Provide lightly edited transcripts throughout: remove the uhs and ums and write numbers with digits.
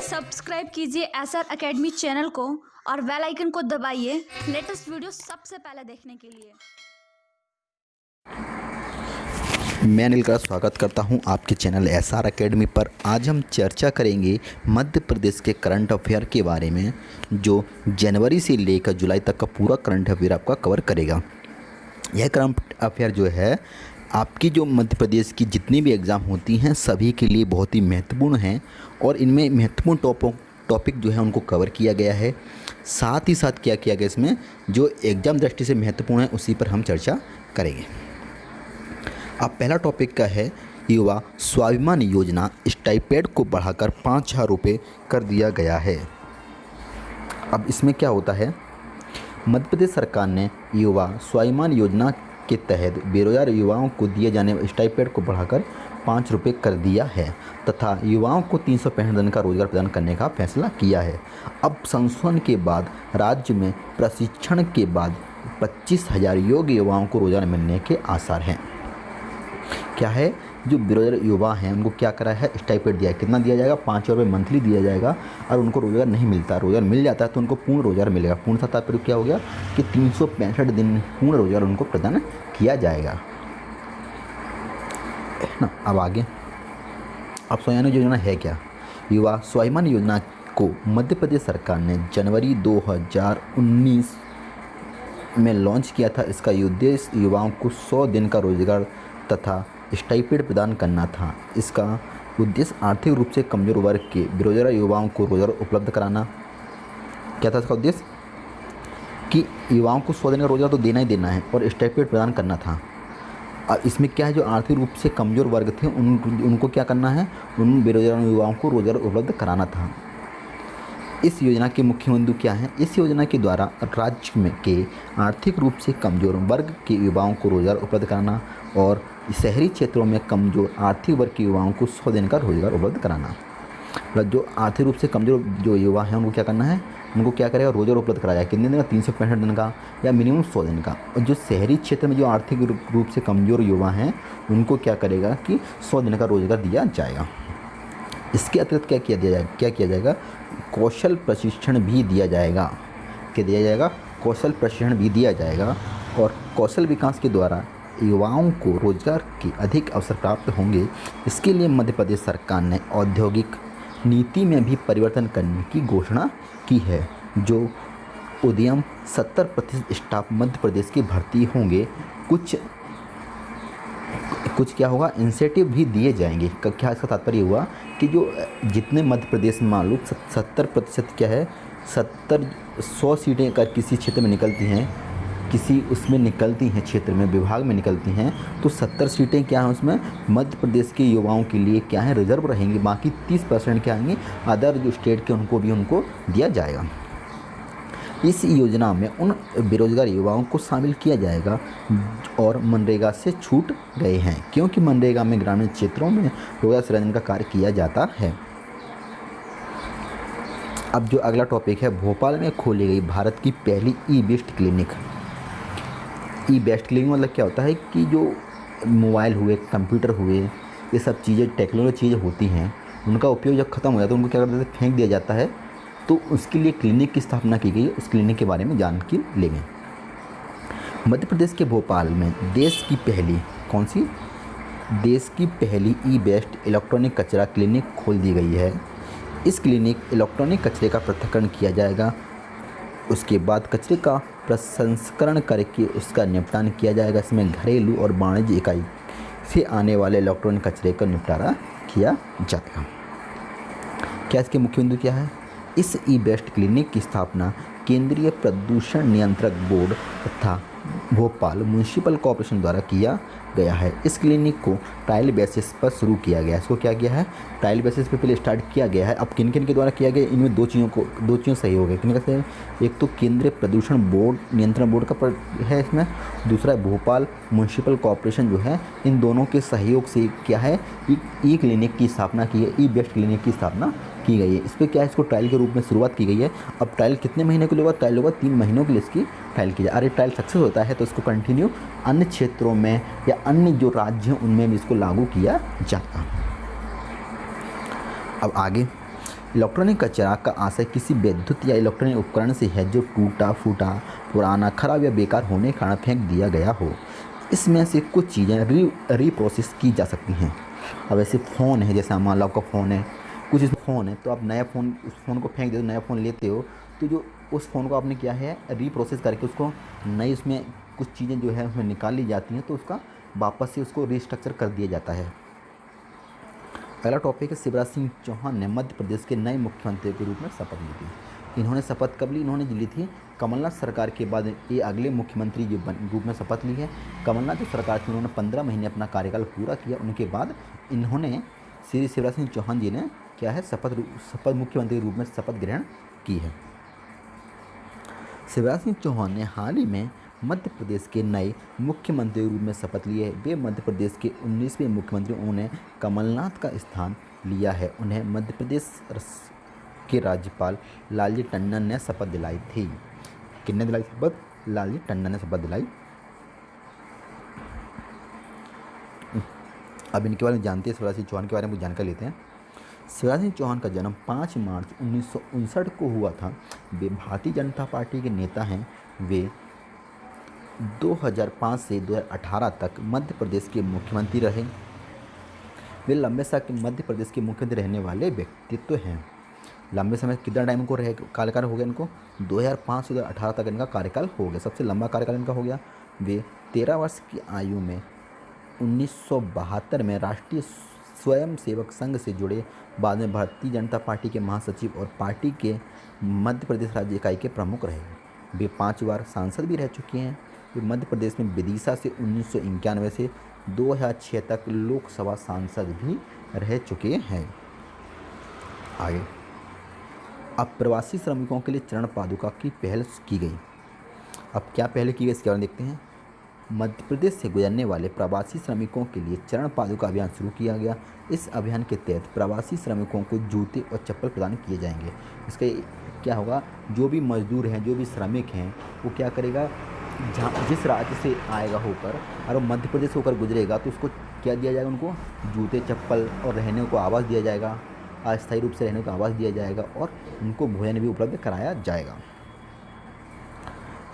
Subscribe कीजिए SR academy channel को और बेल आइकन को दबाइए लेटेस्ट वीडियो सबसे पहले देखने के लिए। मैं अनिल का स्वागत करता हूं आपके चैनल एसआर एकेडमी पर। आज हम चर्चा करेंगे मध्य प्रदेश के करंट अफेयर के बारे में, जो जनवरी से लेकर जुलाई तक का पूरा करंट अफेयर आपका कवर करेगा। यह करंट अफेयर जो है आपकी जो मध्य प्रदेश की जितनी भी एग्ज़ाम होती हैं सभी के लिए बहुत ही महत्वपूर्ण हैं और इनमें महत्वपूर्ण टॉपिक जो है उनको कवर किया गया है। साथ ही साथ क्या किया गया, इसमें जो एग्ज़ाम दृष्टि से महत्वपूर्ण है उसी पर हम चर्चा करेंगे। अब पहला टॉपिक का है युवा स्वाभिमान योजना, स्टाइपेंड को बढ़ाकर 5,000 रुपये कर दिया गया है। अब इसमें क्या होता है, मध्य प्रदेश सरकार ने युवा स्वाभिमान योजना के तहत बेरोजगार युवाओं को दिए जाने वाले स्टाइपेंड को बढ़ाकर 5 रुपये कर दिया है तथा युवाओं को 365 दिन का रोजगार प्रदान करने का फैसला किया है। अब संशोधन के बाद राज्य में प्रशिक्षण के बाद 25,000 योग्य युवाओं को रोजगार मिलने के आसार हैं। क्या है, जो बेरोजगार युवा हैं उनको क्या करा है, स्टाइपेंड दिया है। कितना दिया जाएगा, 5,000 रुपये मंथली दिया जाएगा। और उनको रोजगार नहीं मिलता, रोजगार मिल जाता है तो उनको पूर्ण रोजगार मिलेगा। पूर्ण का तात्पर्य क्या हो गया कि 365 दिन पूर्ण रोजगार उनको प्रदान किया जाएगा, है ना। अब आगे, अब स्वाभिमान योजना है क्या। युवा स्वाभिमान योजना को मध्य प्रदेश सरकार ने जनवरी 2019 में लॉन्च किया था। इसका उद्देश्य युवाओं को 100 दिन का रोजगार तथा स्टाइपेंड प्रदान करना था। इसका उद्देश्य आर्थिक रूप से कमजोर वर्ग के बेरोजगार युवाओं को रोजगार उपलब्ध कराना। क्या था इसका उद्देश्य कि युवाओं को 100 दिन का रोजगार तो देना ही देना है और स्टाइपेंड प्रदान करना था। और इसमें क्या है, जो आर्थिक रूप से कमजोर वर्ग थे उनको क्या करना है, उन बेरोजगार युवाओं को रोजगार उपलब्ध कराना था। इस योजना के मुख्य बिंदु क्या हैं, इस योजना के द्वारा राज्य में के आर्थिक रूप से कमजोर वर्ग के युवाओं को रोजगार उपलब्ध कराना और शहरी क्षेत्रों में कमजोर आर्थिक वर्ग के युवाओं को 100 दिन का रोजगार उपलब्ध कराना। मतलब जो आर्थिक रूप से कमजोर जो युवा हैं उनको क्या करना है, उनको क्या करेगा, रोजगार उपलब्ध कराया जाए। कितने दिन का, 365 दिन का या मिनिमम 100 दिन का। और जो शहरी क्षेत्र में जो आर्थिक रूप से कमजोर युवा हैं उनको क्या करेगा कि 100 दिन का रोजगार दिया जाएगा। इसके अतिरिक्त क्या किया जाएगा, कौशल प्रशिक्षण भी दिया जाएगा। क्या दिया जाएगा, कौशल प्रशिक्षण भी दिया जाएगा। और कौशल विकास के द्वारा युवाओं को रोजगार के अधिक अवसर प्राप्त होंगे। इसके लिए मध्य प्रदेश सरकार ने औद्योगिक नीति में भी परिवर्तन करने की घोषणा की है। जो उद्यम 70% स्टाफ मध्य प्रदेश के भर्ती होंगे। कुछ क्या होगा, इंसेंटिव भी दिए जाएंगे। क्या इसका तात्पर्य हुआ कि जो जितने मध्य प्रदेश में मान लो 70% क्या है, 100 सीटें अगर किसी क्षेत्र में निकलती हैं, किसी उसमें निकलती हैं क्षेत्र में, विभाग में निकलती हैं, तो 70 सीटें क्या हैं उसमें मध्य प्रदेश के युवाओं के लिए क्या है, रिजर्व रहेंगी। बाकी 30% क्या आएंगे अदर जो स्टेट के, उनको दिया जाएगा। इस योजना में उन बेरोजगार युवाओं को शामिल किया जाएगा और मनरेगा से छूट गए हैं, क्योंकि मनरेगा में ग्रामीण क्षेत्रों में रोजगार सृजन का कार्य किया जाता है। अब जो अगला टॉपिक है, भोपाल में खोली गई भारत की पहली ई वेस्ट क्लिनिक। ई वेस्ट क्लिनिक मतलब क्या होता है कि जो मोबाइल हुए, कंप्यूटर हुए, ये सब चीज़ें टेक्नोलॉजी चीज़ें होती हैं, उनका उपयोग जब ख़त्म हो जाता है उनको क्या कर देते हैं, फेंक दिया जाता है। तो उसके लिए क्लिनिक की स्थापना की गई है। उस क्लिनिक के बारे में जानकारी लेंगे। मध्य प्रदेश के भोपाल में देश की पहली ई वेस्ट इलेक्ट्रॉनिक कचरा क्लिनिक खोल दी गई है। इस क्लिनिक इलेक्ट्रॉनिक कचरे का पृथक्करण किया जाएगा। उसके बाद कचरे का प्रसंस्करण करके उसका निपटान किया जाएगा। इसमें घरेलू और वाणिज्य इकाई से आने वाले इलेक्ट्रॉनिक कचरे का निपटारा किया जाएगा। क्या इसके मुख्य बिंदु क्या है, इस ई वेस्ट क्लिनिक की स्थापना केंद्रीय प्रदूषण नियंत्रक बोर्ड तथा भोपाल म्युनिसिपल कॉर्पोरेशन द्वारा किया गया है। इस क्लिनिक को ट्रायल बेसिस पर शुरू किया गया है। इसको क्या किया है, ट्रायल बेसिस पे पहले स्टार्ट किया गया है। अब किन किन के द्वारा किया गया, इनमें दो चीज़ों सही हो गया। किन का, एक तो केंद्रीय प्रदूषण बोर्ड नियंत्रण बोर्ड का है इसमें, दूसरा भोपाल म्युनिसिपल कॉर्पोरेशन जो है, इन दोनों के सहयोग से क्या है, ई क्लिनिक की स्थापना की है, ई वेस्ट क्लिनिक की स्थापना की गई है। इस पर क्या है, इसको ट्रायल के रूप में शुरुआत की गई है। अब ट्रायल कितने महीने के लिए होगा, ट्रायल होगा 3 महीनों के लिए इसकी ट्रायल की जाए। अरे ट्रायल सक्सेस होता है तो इसको कंटिन्यू अन्य क्षेत्रों में या अन्य जो राज्य हैं उनमें भी इसको लागू किया जाता है। अब आगे, इलेक्ट्रॉनिक कचरा का आशय किसी विद्युत या इलेक्ट्रॉनिक उपकरण से है जो टूटा फूटा, पुराना, खराब या बेकार होने के कारण फेंक दिया गया हो। इसमें से कुछ चीज़ें रीप्रोसेस की जा सकती हैं। अब ऐसे फ़ोन है, जैसे मान लो आपका फ़ोन है, कुछ इसमें फ़ोन है, तो आप नया फ़ोन, उस फ़ोन को फेंक देते हो, नया फ़ोन लेते हो, तो जो उस फ़ोन को आपने किया है रीप्रोसेस करके उसको नई, उसमें कुछ चीज़ें जो है उसमें निकाल ली जाती हैं, तो उसका वापस से उसको रिस्ट्रक्चर कर दिया जाता है। पहला टॉपिक है, शिवराज सिंह चौहान ने मध्य प्रदेश के नए मुख्यमंत्री के रूप में शपथ ली थी। इन्होंने शपथ कब ली? इन्होंने ली थी कमलनाथ सरकार के बाद। ये अगले मुख्यमंत्री जो रूप में शपथ ली है। कमलनाथ जो सरकार थी उन्होंने 15 महीने अपना कार्यकाल पूरा किया, उनके बाद इन्होंने श्री शिवराज सिंह चौहान जी ने क्या है शपथ मुख्यमंत्री के रूप में शपथ ग्रहण की है। शिवराज सिंह चौहान ने हाल ही में मध्य प्रदेश के नए मुख्यमंत्री के रूप में शपथ ली है। वे मध्य प्रदेश के 19वें मुख्यमंत्री, उन्होंने कमलनाथ का स्थान लिया है। उन्हें मध्य प्रदेश के राज्यपाल लालजी टंडन ने शपथ दिलाई थी। किसने दिलाई शपथ? लालजी टंडन ने शपथ दिलाई। अब इनके बारे में जानते हैं, शिवराज सिंह चौहान के बारे में जानकारी लेते हैं। शिवराज सिंह चौहान का जन्म 5 मार्च 1959 को हुआ था। वे भारतीय जनता पार्टी के नेता हैं। वे 2005 से 2018 तक मध्य प्रदेश के मुख्यमंत्री रहे। वे लंबे समय मध्य प्रदेश के मुख्यमंत्री रहने वाले व्यक्तित्व हैं। लंबे समय कितना टाइम इनको रहे कार्यकाल हो गया? इनको 2005 से 2018 तक इनका कार्यकाल हो गया, सबसे लंबा कार्यकाल इनका हो गया। वे 13 वर्ष की आयु में 1972 में राष्ट्रीय स्वयंसेवक संघ से जुड़े, बाद में भारतीय जनता पार्टी के महासचिव और पार्टी के मध्य प्रदेश राज्य इकाई के प्रमुख रहे। वे 5 बार सांसद भी रह चुके हैं। वे मध्य प्रदेश में विदिशा से 1991 से 2006 तक लोकसभा सांसद भी रह चुके हैं। आगे, अब प्रवासी श्रमिकों के लिए चरण पादुका की पहल की गई। अब क्या पहल की गई इसके बारे में देखते हैं। मध्य प्रदेश से गुजरने वाले प्रवासी श्रमिकों के लिए चरण पादुका अभियान शुरू किया गया। इस अभियान के तहत प्रवासी श्रमिकों को जूते और चप्पल प्रदान किए जाएंगे। इसके क्या होगा, जो भी मजदूर हैं, जो भी श्रमिक हैं, वो क्या करेगा, जहाँ जिस राज्य से आएगा होकर और मध्य प्रदेश होकर गुजरेगा, तो उसको क्या दिया जाएगा, उनको जूते, चप्पल और रहने को आवास दिया जाएगा, अस्थायी रूप से रहने को आवास दिया जाएगा और उनको भोजन भी उपलब्ध कराया जाएगा।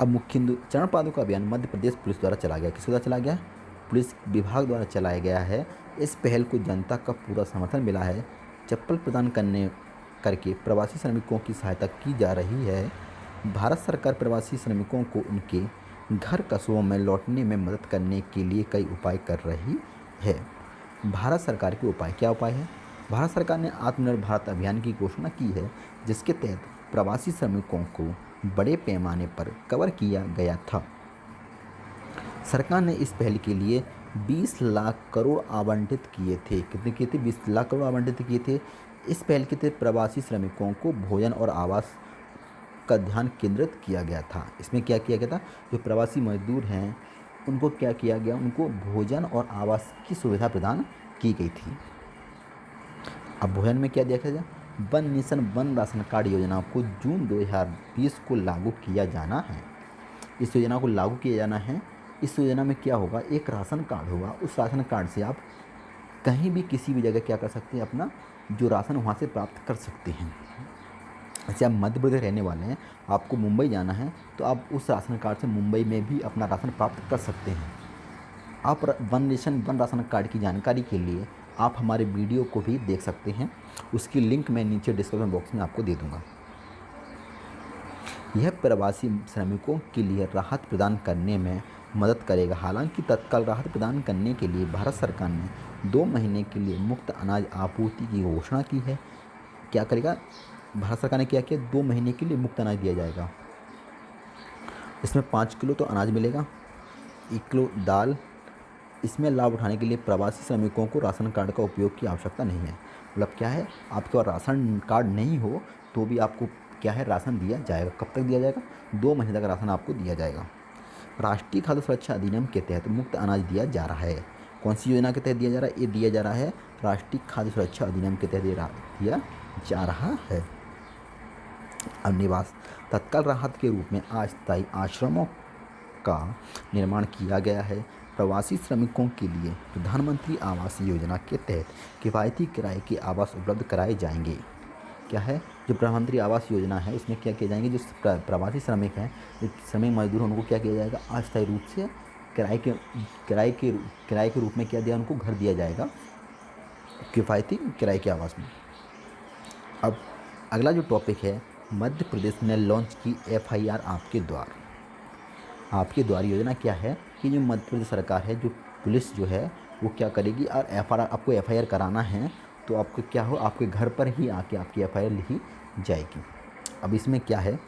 अब मुख्य चरण पादुका अभियान मध्य प्रदेश पुलिस द्वारा चलाया गया। किसके द्वारा चलाया गया? पुलिस विभाग द्वारा चलाया गया है। इस पहल को जनता का पूरा समर्थन मिला है। चप्पल प्रदान करके प्रवासी श्रमिकों की सहायता की जा रही है। भारत सरकार प्रवासी श्रमिकों को उनके घर कस्बों में लौटने में मदद करने के लिए कई उपाय कर रही है। भारत सरकार के उपाय, क्या उपाय है? भारत सरकार ने आत्मनिर्भर भारत अभियान की घोषणा की है, जिसके तहत प्रवासी श्रमिकों को बड़े पैमाने पर कवर किया गया था। सरकार ने इस पहल के लिए 20 लाख करोड़ आवंटित किए थे। कितने किए थे? 20 लाख करोड़ आवंटित किए थे। इस पहल के तहत प्रवासी श्रमिकों को भोजन और आवास का ध्यान केंद्रित किया गया था। इसमें क्या किया गया था, जो प्रवासी मजदूर हैं उनको क्या किया गया, उनको भोजन और आवास की सुविधा प्रदान की गई थी। अब भोजन में क्या देखा जाए, one nation one ration card योजना को जून 2020 को लागू किया जाना है। इस योजना को लागू किया जाना है। इस योजना में क्या होगा, एक राशन कार्ड होगा। उस राशन कार्ड से आप कहीं भी किसी भी जगह क्या कर सकते हैं, अपना जो राशन वहाँ से प्राप्त कर सकते हैं। जैसे आप मध्य प्रदेश रहने वाले हैं, आपको मुंबई जाना है, तो आप उस राशन कार्ड से मुंबई में भी अपना राशन प्राप्त कर सकते हैं। आप one nation one ration card की जानकारी के लिए आप हमारे वीडियो को भी देख सकते हैं। उसकी लिंक मैं नीचे डिस्क्रिप्शन बॉक्स में आपको दे दूंगा। यह प्रवासी श्रमिकों के लिए राहत प्रदान करने में मदद करेगा। हालांकि तत्काल राहत प्रदान करने के लिए भारत सरकार ने 2 महीने के लिए मुफ्त अनाज आपूर्ति की घोषणा की है। क्या करेगा भारत सरकार ने, क्या किया, 2 महीने के लिए मुफ्त अनाज दिया जाएगा। इसमें 5 किलो तो अनाज मिलेगा, 1 किलो दाल। इसमें लाभ उठाने के लिए प्रवासी श्रमिकों को राशन कार्ड का उपयोग की आवश्यकता नहीं है। मतलब क्या है, आपके पास राशन कार्ड नहीं हो तो भी आपको क्या है, राशन दिया जाएगा। कब तक दिया जाएगा? 2 महीने तक राशन आपको दिया जाएगा। राष्ट्रीय खाद्य सुरक्षा अधिनियम के तहत मुफ्त अनाज दिया जा रहा है। कौन सी योजना के तहत दिया जा रहा है? ये दिया जा रहा है राष्ट्रीय खाद्य सुरक्षा अधिनियम के तहत दिया जा रहा है। अब निवास, तत्काल राहत के रूप में अस्थायी आश्रमों का निर्माण किया गया है। प्रवासी श्रमिकों के लिए प्रधानमंत्री आवास योजना के तहत किफ़ायती किराए के आवास उपलब्ध कराए जाएंगे। क्या है, जो प्रधानमंत्री आवास योजना है उसमें क्या किया जाएंगे, जो प्रवासी श्रमिक हैं, जो श्रमिक मजदूर हैं, उनको क्या किया जाएगा, अस्थायी रूप से किराए के किराए के किराए के रूप में क्या दिया, उनको घर दिया जाएगा किफ़ायती किराए के आवास में। अब अगला जो टॉपिक है, मध्य प्रदेश ने लॉन्च की FIR आपके द्वार। आपके द्वार योजना क्या है कि जो मध्य प्रदेश सरकार है, जो पुलिस जो है वो क्या करेगी, और आपको FIR कराना है तो आपको क्या हो, आपके घर पर ही आके आपकी FIR लिखी जाएगी। अब इसमें क्या है,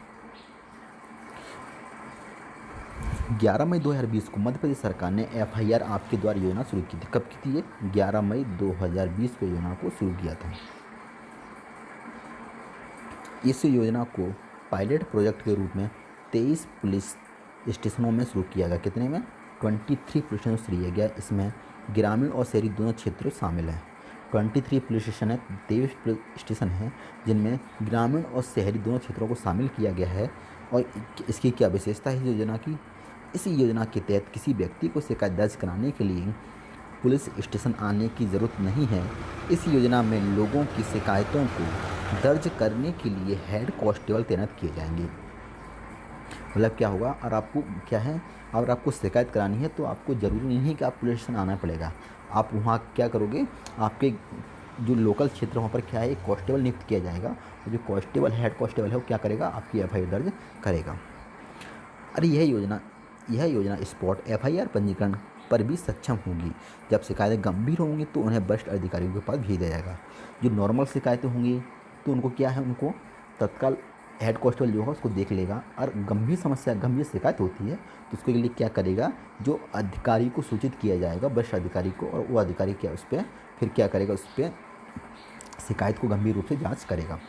11 मई 2020 को मध्य प्रदेश सरकार ने FIR आपके द्वार योजना शुरू की थी। कब की थी ये, 11 मई 2020 को योजना को शुरू किया था। इस योजना को पायलट प्रोजेक्ट के रूप में 23 पुलिस स्टेशनों में शुरू किया गया। कितने में, 23 पुलिस स्टेशन शुरू किया गया। इसमें ग्रामीण और शहरी दोनों क्षेत्र शामिल हैं। 23 पुलिस स्टेशन है, 23 पुलिस स्टेशन हैं जिनमें ग्रामीण और शहरी दोनों क्षेत्रों को शामिल किया गया है। और इसकी क्या विशेषता है इस योजना की, इस योजना के तहत किसी व्यक्ति को शिकायत दर्ज कराने के लिए पुलिस स्टेशन आने की ज़रूरत नहीं है। इस योजना में लोगों की शिकायतों को दर्ज करने के लिए हेड कांस्टेबल तैनात किए जाएंगे। मतलब क्या होगा, और आपको क्या है, अगर आपको शिकायत करानी है तो आपको ज़रूरी नहीं है कि आप पुलिस स्टेशन आना पड़ेगा। आप वहाँ क्या करोगे, आपके जो लोकल क्षेत्र वहाँ पर क्या है, एक कांस्टेबल नियुक्त किया जाएगा, और जो कांस्टेबल हेड कांस्टेबल है वो क्या करेगा, आपकी FIR दर्ज करेगा। अरे यह योजना स्पॉट FIR पंजीकरण पर भी सक्षम होगी। जब शिकायतें गंभीर होंगी तो उन्हें वरिष्ठ अधिकारियों के पास भेज दिया जाएगा। जो नॉर्मल शिकायतें होंगी तो उनको क्या है, उनको तत्काल हेड कांस्टेबल जो है उसको देख लेगा। और गंभीर शिकायत होती है तो उसके लिए क्या करेगा, जो अधिकारी को सूचित किया जाएगा, वरिष्ठ अधिकारी को, और वो अधिकारी क्या उस पर फिर क्या करेगा, उस पर शिकायत को गंभीर रूप से जाँच करेगा।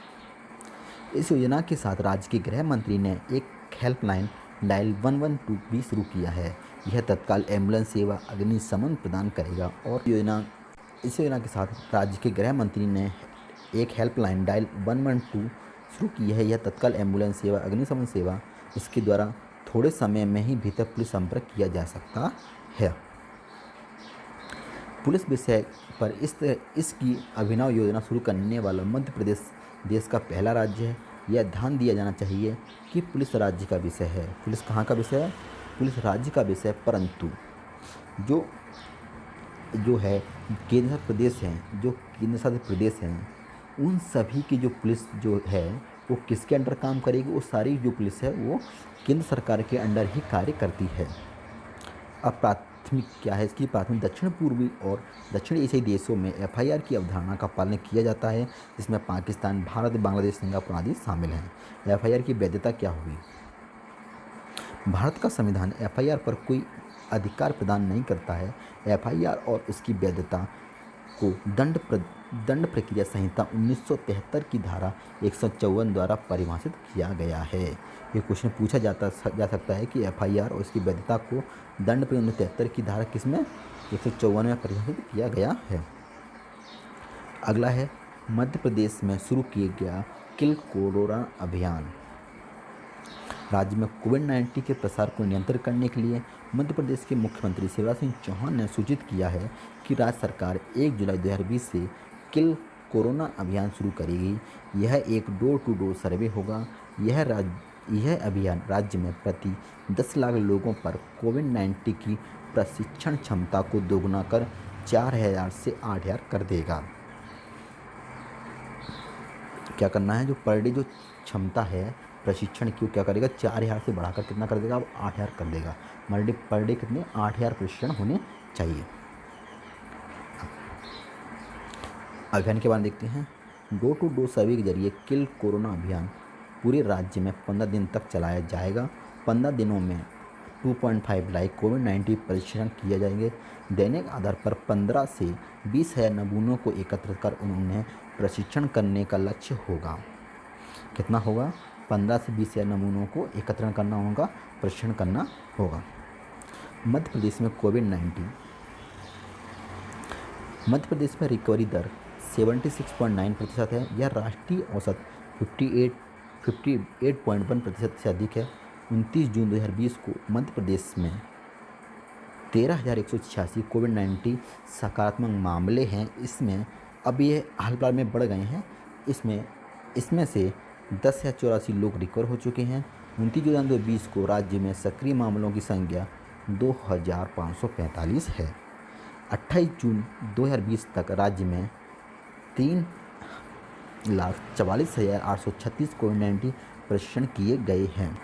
इस योजना के साथ राज्य के गृह मंत्री ने एक हेल्पलाइन डायल 112 भी शुरू किया है। यह तत्काल एम्बुलेंस सेवा, अग्निशमन प्रदान करेगा। और इस योजना के साथ राज्य के गृह मंत्री ने एक हेल्पलाइन डायल 112 शुरू की है। यह तत्काल एम्बुलेंस सेवा, अग्निशमन सेवा, इसके द्वारा थोड़े समय में ही भीतर पुलिस संपर्क किया जा सकता है। पुलिस विषय पर इसकी अभिनव योजना शुरू करने वाला मध्य प्रदेश देश का पहला राज्य है। यह ध्यान दिया जाना चाहिए कि पुलिस राज्य का विषय है। पुलिस कहाँ का विषय है, पुलिस राज्य का विषय, परंतु जो है केंद्र प्रदेश हैं, जो केंद्र शासित प्रदेश हैं, उन सभी की जो पुलिस जो है वो किसके अंडर काम करेगी, वो सारी जो पुलिस है वो केंद्र सरकार के अंडर ही कार्य करती है। अब प्राथमिक क्या है, इसकी प्राथमिक दक्षिण पूर्वी और दक्षिण एशियाई देशों में FIR की अवधारणा का पालन किया जाता है, जिसमें पाकिस्तान, भारत, बांग्लादेश, सिंगापुर आदि शामिल हैं। FIR की वैधता क्या होगी, भारत का संविधान FIR पर कोई अधिकार प्रदान नहीं करता है। FIR और उसकी वैधता को दंड प्रक्रिया संहिता 1973 की धारा 154 द्वारा परिभाषित किया गया है। ये क्वेश्चन पूछा जा सकता है कि FIR और इसकी वैधता को दंड प्रक्रिया 1973 की धारा किसमें, 154 में परिभाषित किया गया है। अगला है, मध्य प्रदेश में शुरू किया गया किल कोरोना अभियान। राज्य में कोविड-19 के प्रसार को नियंत्रित करने के लिए मध्य प्रदेश के मुख्यमंत्री शिवराज सिंह चौहान ने सूचित किया है कि राज्य सरकार 1 जुलाई 2020 से किल कोरोना अभियान शुरू करेगी। यह एक डोर टू डोर सर्वे होगा। यह अभियान राज्य में प्रति 10 लाख लोगों पर कोविड-19 की प्रशिक्षण क्षमता को दोगुना कर 4,000 से 8,000 कर देगा। क्या करना है, जो पर डे जो क्षमता है प्रशिक्षण की, क्या करेगा, 4,000 से बढ़ाकर कितना कर देगा, अब 8,000 कर देगा। पर डे कितने, 8,000 प्रशिक्षण होने चाहिए। अभियान के बारे में देखते हैं। डोर टू डोर सर्वे के जरिए किल कोरोना अभियान पूरे राज्य में 15 दिन तक चलाया जाएगा। 15 दिनों में 2.5 लाख कोविड-19 परीक्षण किए जाएंगे। दैनिक आधार पर 15 से 20,000 नमूनों को एकत्र कर उन्हें प्रशिक्षण करने का लक्ष्य होगा। कितना होगा, 15 से 20,000 नमूनों को एकत्रण करना होगा, प्रशिक्षण करना होगा। मध्य प्रदेश में कोविड-19, मध्य प्रदेश में रिकवरी दर 76.9% है। यह राष्ट्रीय औसत 58.1% से अधिक है। 29 जून 2020 को मध्य प्रदेश में 13,186 कोविड-19 सकारात्मक मामले हैं। इसमें अब ये हाल फिलहाल में बढ़ गए हैं। इसमें इसमें से 10,084 लोग रिकवर हो चुके हैं। 29 जुलाई 2020 को राज्य में सक्रिय मामलों की संख्या 2,545 है। 28 जून 2020 तक राज्य में 3,44,836 कोविड-19 परीक्षण किए गए हैं।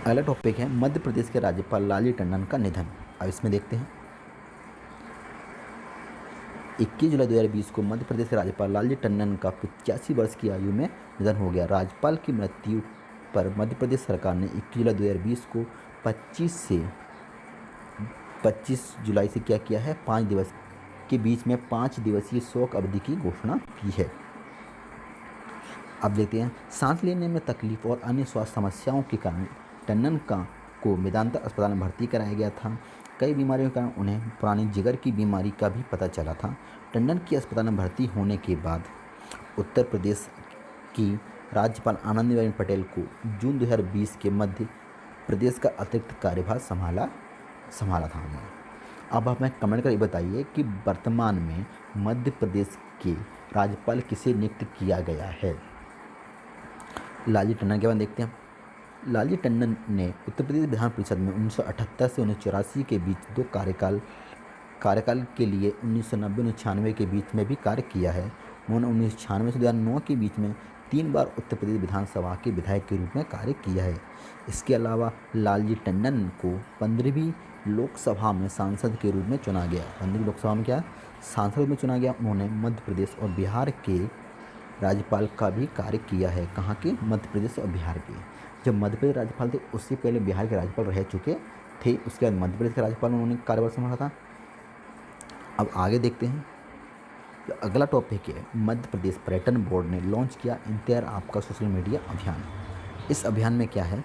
अगला टॉपिक है मध्य प्रदेश के राज्यपाल लालजी टंडन का निधन। अब इसमें देखते हैं 21 जुलाई 2020 को मध्य प्रदेश के राज्यपाल लालजी टंडन का 85 वर्ष की आयु में निधन हो गया। राज्यपाल की मृत्यु पर मध्य प्रदेश सरकार ने 21 जुलाई 2020 को 25 जुलाई से क्या किया है, 5 दिवस के बीच में 5 दिवसीय शोक अवधि की घोषणा की है। अब देखते हैं सांस लेने में तकलीफ और अन्य स्वास्थ्य समस्याओं के कारण टंडन को मेदांता अस्पताल में भर्ती कराया गया था। कई बीमारियों के कारण उन्हें पुरानी जिगर की बीमारी का भी पता चला था। टंडन की अस्पताल में भर्ती होने के बाद उत्तर प्रदेश की राज्यपाल आनंदीबेन पटेल को जून 2020 के मध्य प्रदेश का अतिरिक्त कार्यभार संभाला था उन्होंने। अब हमें कमेंट कर बताइए कि वर्तमान में मध्य प्रदेश के राज्यपाल किसे नियुक्त किया गया है। लालजी टंडन के बाद देखते हैं। लालजी टंडन ने उत्तर प्रदेश विधान परिषद में 1978 से 1984 के बीच 2 कार्यकाल के लिए 1990-1996 के बीच में भी कार्य किया है। उन्होंने 1996 से 2009 के बीच में 3 बार उत्तर प्रदेश विधानसभा के विधायक के रूप में कार्य किया है। इसके अलावा लालजी टंडन को 15वीं लोकसभा में सांसद के रूप में चुना गया। 15वीं लोकसभा में क्या सांसद रूप में चुना गया। उन्होंने मध्य प्रदेश और बिहार के राज्यपाल का भी कार्य किया है। कहाँ के? मध्य प्रदेश और बिहार के। जब मध्य प्रदेश राज्यपाल थे उससे पहले बिहार के राज्यपाल रह चुके थे। उसके बाद मध्य प्रदेश के राज्यपाल उन्होंने कार्यभार संभाला था। अब आगे देखते हैं। तो अगला टॉपिक है मध्य प्रदेश पर्यटन बोर्ड ने लॉन्च किया इम्तियाज़ आपका सोशल मीडिया अभियान। इस अभियान में क्या है,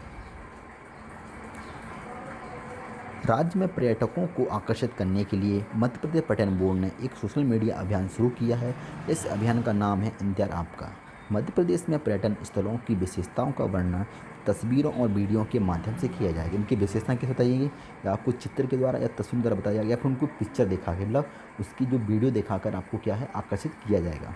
राज्य में पर्यटकों को आकर्षित करने के लिए मध्य प्रदेश पर्यटन बोर्ड ने एक सोशल मीडिया अभियान शुरू किया है। इस अभियान का नाम है इम्तियाज़ आपका। मध्य प्रदेश में पर्यटन स्थलों की विशेषताओं का वर्णन तस्वीरों और वीडियो के माध्यम से किया जाएगा। इनकी विशेषताएं कैसे बताइएगी, या आपको चित्र के द्वारा या तस्वीर द्वारा बताया जाएगा, या फिर उनको पिक्चर दिखा के मतलब उसकी जो वीडियो दिखाकर आपको क्या है आकर्षित किया जाएगा।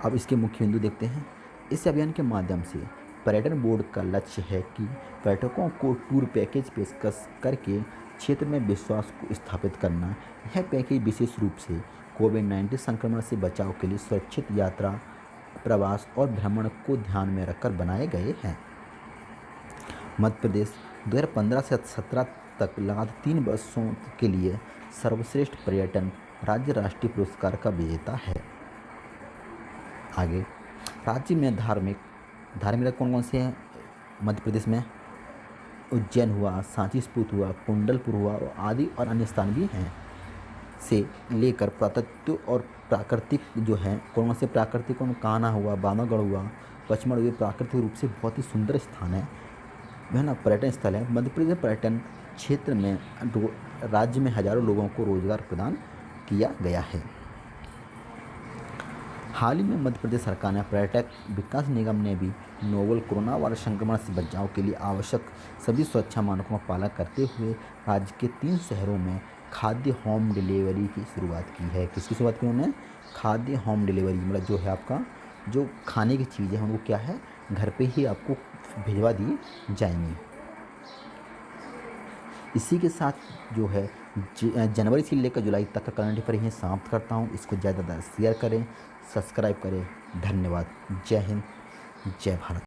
अब इसके मुख्य बिंदु देखते हैं। इस अभियान के माध्यम से पर्यटन बोर्ड का लक्ष्य है कि पर्यटकों को टूर पैकेज पेशकश करके क्षेत्र में विश्वास को स्थापित करना। यह पैकेज विशेष रूप से कोविड-19 संक्रमण से बचाव के लिए सुरक्षित यात्रा, प्रवास और भ्रमण को ध्यान में रखकर बनाए गए हैं। मध्य प्रदेश 2015 से 2017 तक लगातार 3 वर्षों के लिए सर्वश्रेष्ठ पर्यटन राज्य राष्ट्रीय पुरस्कार का विजेता है। आगे राज्य में धार्मिक कौन कौन से हैं मध्य प्रदेश में? उज्जैन हुआ, सांची स्तूप हुआ, कुंडलपुर हुआ और आदि और अन्य स्थान भी हैं। से लेकर पुरातत्व और प्राकृतिक जो है कौन से प्राकृतिक कान्हा हुआ, बांधवगढ़ हुआ, पचमढ़ हुए, प्राकृतिक रूप से बहुत ही सुंदर स्थान है ना, पर्यटन स्थल है। मध्य प्रदेश पर्यटन क्षेत्र में राज्य में हजारों लोगों को रोजगार प्रदान किया गया है। हाल ही में मध्य प्रदेश सरकार ने पर्यटक विकास निगम ने भी नोवेल कोरोना वायरस संक्रमण से बचाव के लिए आवश्यक सभी सुरक्षा मानकों का पालन करते हुए राज्य के 3 शहरों में खाद्य होम डिलीवरी की शुरुआत की है। किसकी शुरुआत की उन्होंने? खाद्य होम डिलीवरी, मतलब जो है आपका जो खाने की चीज़ें हैं वो क्या है घर पे ही आपको भिजवा दी जाएंगी। इसी के साथ जो है जनवरी से लेकर जुलाई तक का करंट अफेयर यहीं समाप्त करता हूँ। इसको ज़्यादा शेयर करें, सब्सक्राइब करें। धन्यवाद। जय हिंद, जय भारत।